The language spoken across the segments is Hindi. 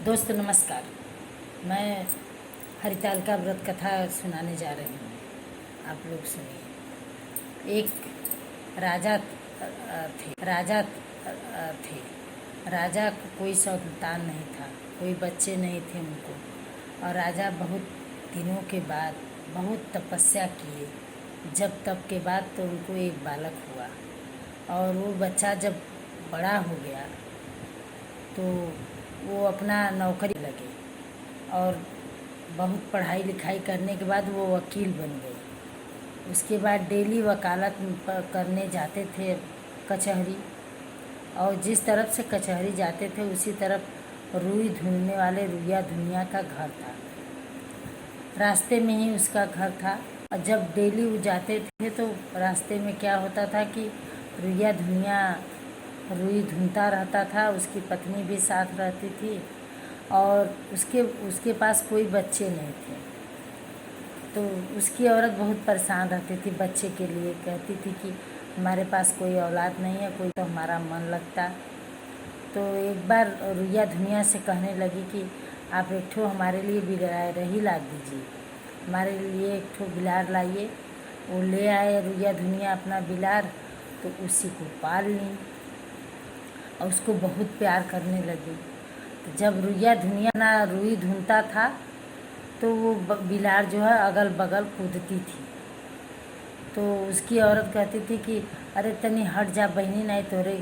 दोस्त नमस्कार। मैं हरिताल का व्रत कथा सुनाने जा रही हूँ। आप लोग सुनिए। एक राजा थे। राजा को कोई संतान नहीं था, कोई बच्चे नहीं थे उनको। और राजा बहुत दिनों के बाद बहुत तपस्या किए, जब तप के बाद तो उनको एक बालक हुआ। और वो बच्चा जब बड़ा हो गया तो वो अपना नौकरी लगे और बहुत पढ़ाई लिखाई करने के बाद वो वकील बन गए। उसके बाद डेली वकालत करने जाते थे कचहरी, और जिस तरफ से कचहरी जाते थे उसी तरफ रुई धुलने वाले रुइया धुनिया का घर था। रास्ते में ही उसका घर था। और जब डेली वो जाते थे तो रास्ते में क्या होता था कि रुइया धुनिया रुई धुनता रहता था, उसकी पत्नी भी साथ रहती थी और उसके पास कोई बच्चे नहीं थे। तो उसकी औरत बहुत परेशान रहती थी बच्चे के लिए, कहती थी कि हमारे पास कोई औलाद नहीं है, कोई तो हमारा मन लगता। तो एक बार रुइया धुनिया से कहने लगी कि आप एक ठो हमारे लिए बिलार ही ला दीजिए, हमारे लिए एक ठो बिलार लाइए। वो ले आए रुइया धुनिया अपना बिलार, तो उसी को पाल ली और उसको बहुत प्यार करने लगी। तो जब रुइया धुनिया ना रुई धुनता था तो वो बिलार जो है अगल बगल कूदती थी। तो उसकी औरत कहती थी कि अरे तनी हट जा बहनी, नहीं तोरे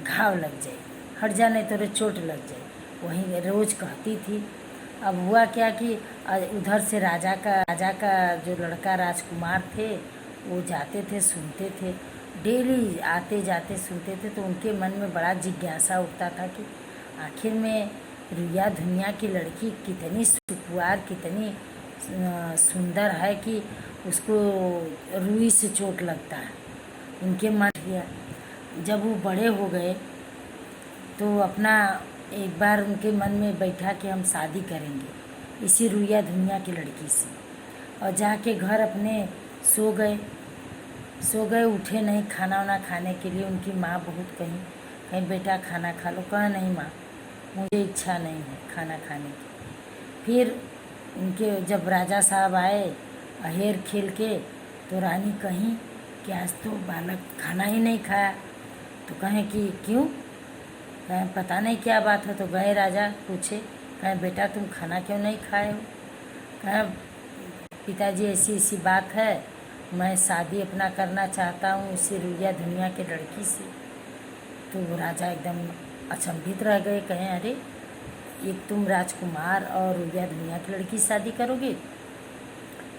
घाव लग जाए, हट जा नहीं तोरे चोट लग जाए, वहीं रोज़ कहती थी। अब हुआ क्या कि उधर से राजा का जो लड़का राजकुमार थे वो जाते थे, सुनते थे, डेली आते जाते सुनते थे। तो उनके मन में बड़ा जिज्ञासा उठता था कि आखिर में रुइया धुनिया की लड़की कितनी सुकुमार, कितनी सुंदर है कि उसको रुई से चोट लगता है। उनके मन किया। जब वो बड़े हो गए तो अपना एक बार उनके मन में बैठा कि हम शादी करेंगे इसी रुइया धुनिया की लड़की से। और जाके घर अपने सो गए, उठे नहीं खाना वाना खाने के लिए। उनकी माँ बहुत कहीं बेटा खाना खा लो, कहा नहीं माँ मुझे इच्छा नहीं है खाना खाने की। फिर उनके जब राजा साहब आए अहेर खेल के, तो रानी कहीं कि आज तो बालक खाना ही नहीं खाया। तो कहें कि क्यों, कहें पता नहीं क्या बात है। तो गए राजा पूछे, कहें बेटा तुम खाना क्यों नहीं खाए हो। कहें पिताजी ऐसी ऐसी बात है, मैं शादी अपना करना चाहता हूँ इसी रुइया धुनिया के लड़की से। तो वो राजा एकदम अचंभित रह गए, कहें अरे एक तुम राजकुमार और रुइया धुनिया की लड़की से शादी करोगे।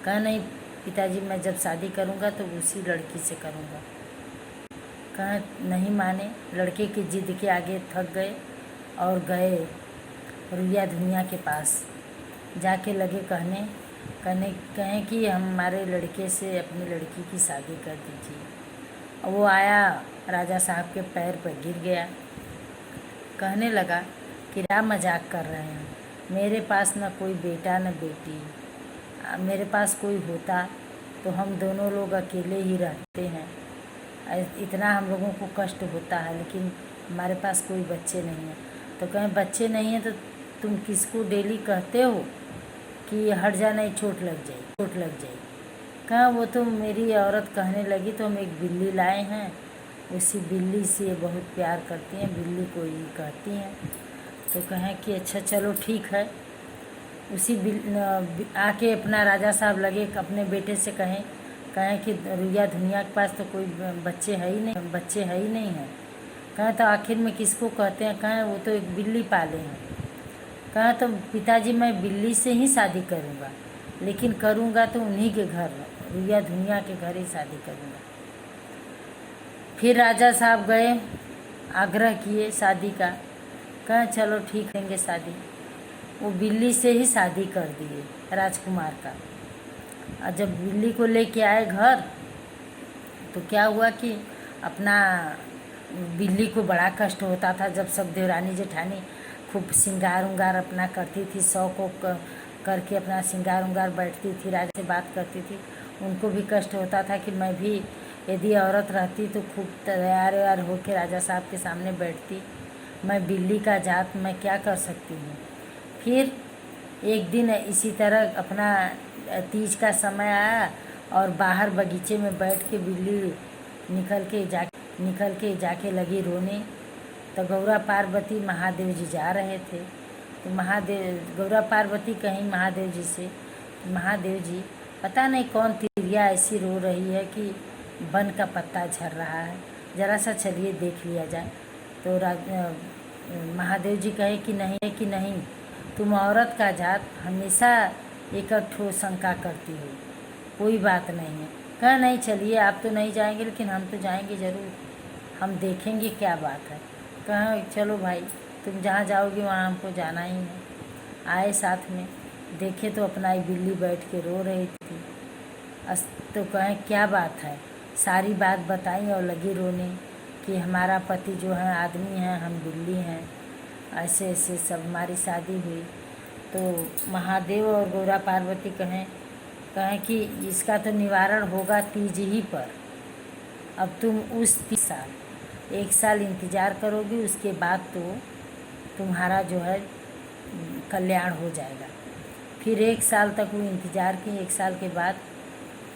कहा नहीं पिताजी, मैं जब शादी करूँगा तो उसी लड़की से करूँगा। कहा नहीं माने, लड़के की जिद के आगे थक गए और गए रुइया धुनिया के पास। जाके लगे कहें कि हमारे लड़के से अपनी लड़की की शादी कर दीजिए। और वो आया राजा साहब के पैर पर गिर गया, कहने लगा कि क्या मजाक कर रहे हैं, मेरे पास न कोई बेटा न बेटी, मेरे पास कोई होता तो हम दोनों लोग अकेले ही रहते हैं, इतना हम लोगों को कष्ट होता है, लेकिन हमारे पास कोई बच्चे नहीं हैं। तो कहें बच्चे नहीं हैं तो तुम किसको डेली कहते हो कि हट जा नहीं चोट लग जाए। कहा वो तो मेरी औरत कहने लगी तो हम एक बिल्ली लाए हैं, उसी बिल्ली से बहुत प्यार करती हैं, बिल्ली को ही कहती हैं। तो कहें कि अच्छा चलो ठीक है। उसी आके अपना राजा साहब लगे अपने बेटे से कहें कि रुइया धुनिया के पास तो कोई बच्चे है ही नहीं है। कहें तो आखिर में किसको कहते हैं। कहें वो तो एक बिल्ली पाले हैं। कहा तो पिताजी मैं बिल्ली से ही शादी करूँगा, लेकिन करूँगा तो उन्हीं के घर, रुइया धुनिया के घर ही शादी करूँगा। फिर राजा साहब गए, आग्रह किए शादी का। कहा चलो ठीक करेंगे शादी। वो बिल्ली से ही शादी कर दिए राजकुमार का। और जब बिल्ली को लेके आए घर तो क्या हुआ कि अपना बिल्ली को बड़ा कष्ट होता था जब सब देवरानी जेठानी खूब श्रृंगार उंगार अपना करती थी, करके अपना श्रृंगार उंगार बैठती थी, राजा से बात करती थी। उनको भी कष्ट होता था कि मैं भी यदि औरत रहती तो खूब तैयार व्यार होकर राजा साहब के सामने बैठती। मैं बिल्ली का जात मैं क्या कर सकती हूँ। फिर एक दिन इसी तरह अपना तीज का समय आया और बाहर बगीचे में बैठ के बिल्ली निकल के जाके लगी रोने। तो गौरा पार्वती महादेव जी जा रहे थे। तो गौरा पार्वती कहीं महादेव जी से, महादेव जी पता नहीं कौन तिरिया ऐसी रो रही है कि वन का पत्ता झड़ रहा है, ज़रा सा चलिए देख लिया जाए। तो महादेव जी कहे कि नहीं, तुम औरत का जात हमेशा एक ठो शंका करती हो, कोई बात नहीं है। कहा नहीं, चलिए आप तो नहीं जाएंगे लेकिन हम तो जाएंगे ज़रूर, हम देखेंगे क्या बात है। कहा चलो भाई, तुम जहाँ जाओगी वहाँ हमको जाना ही है। आए साथ में, देखे तो अपना एक बिल्ली बैठ के रो रही थी। तो कहें क्या बात है, सारी बात बताई और लगी रोने कि हमारा पति जो है आदमी है, हम बिल्ली हैं, ऐसे ऐसे सब हमारी शादी हुई। तो महादेव और गौरा पार्वती कहें कि इसका तो निवारण होगा तीज ही पर। अब तुम उस 1 साल इंतज़ार करोगी, उसके बाद तो तुम्हारा जो है कल्याण हो जाएगा। फिर 1 साल तक वो इंतज़ार की। 1 साल के बाद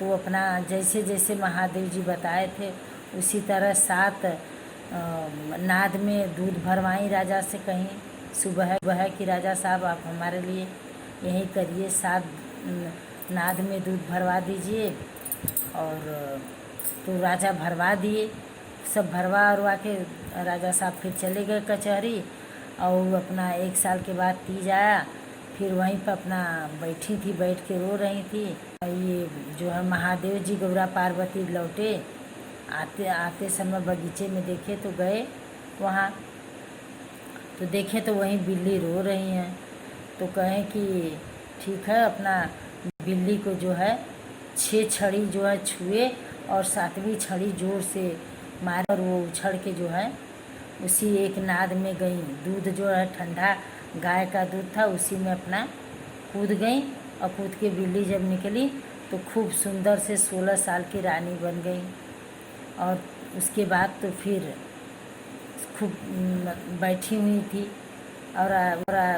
तो अपना जैसे जैसे महादेव जी बताए थे उसी तरह 7 नाद में दूध भरवाई राजा से, कहीं सुबह कि राजा साहब आप हमारे लिए यही करिए, 7 नाद में दूध भरवा दीजिए। और तो राजा भरवा दिए, सब भरवा के राजा साहब फिर चले गए कचहरी। और अपना 1 साल के बाद तीज आया, फिर वहीं पर अपना बैठ के रो रही थी। ये जो है महादेव जी गौरा पार्वती लौटे, आते समय बगीचे में देखे तो गए वहाँ, तो देखे तो वहीं बिल्ली रो रही हैं। तो कहें कि ठीक है, अपना बिल्ली को जो है 6 छड़ी जो है छुए और 7वीं छड़ी जोर से मारे और वो उछड़ के जो है उसी एक नाद में गई। दूध जो है ठंडा गाय का दूध था, उसी में अपना कूद गई। और कूद के बिल्ली जब निकली तो खूब सुंदर से 16 साल की रानी बन गई। और उसके बाद तो फिर खूब बैठी हुई थी। और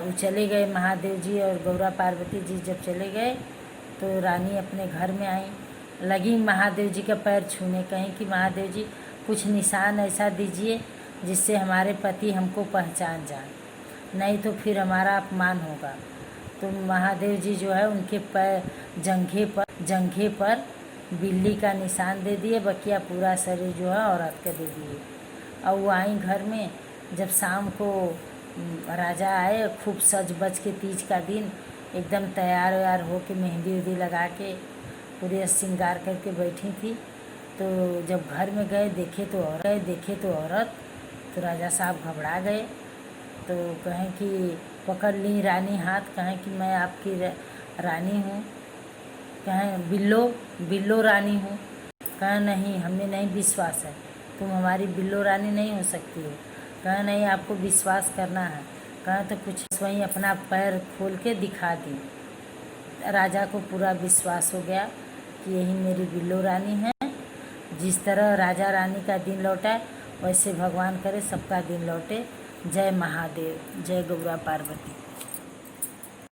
वो चले गए महादेव जी और गौरा पार्वती जी जब चले गए तो रानी अपने घर में आई, लगी महादेव जी का पैर छूने, कहीं कि महादेव जी कुछ निशान ऐसा दीजिए जिससे हमारे पति हमको पहचान जाए, नहीं तो फिर हमारा अपमान होगा। तो महादेव जी जो है उनके पैर जंघे पर बिल्ली का निशान दे दिए, बकिया पूरा शरीर जो है औरत का दे दिए। और वो आई घर में। जब शाम को राजा आए, खूब सज बज के तीज का दिन एकदम तैयार व्यार हो के मेहंदी लगा के पूरे श्रृंगार करके बैठी थी। तो जब घर में गए देखे तो औरत, तो राजा साहब घबरा गए। तो कहें कि पकड़ ली रानी हाथ, कहें कि मैं आपकी रानी हूँ, कहें बिल्लो रानी हूँ। कहें नहीं, हमें नहीं विश्वास है, तुम हमारी बिल्लो रानी नहीं हो सकती हो। कहें नहीं, आपको विश्वास करना है। कहें तो कुछ वहीं अपना पैर खोल के दिखा दी। राजा को पूरा विश्वास हो गया कि यही मेरी बिल्लो रानी है। जिस तरह राजा रानी का दिन लौटा वैसे भगवान करे सबका दिन लौटे। जय महादेव, जय गौरा पार्वती।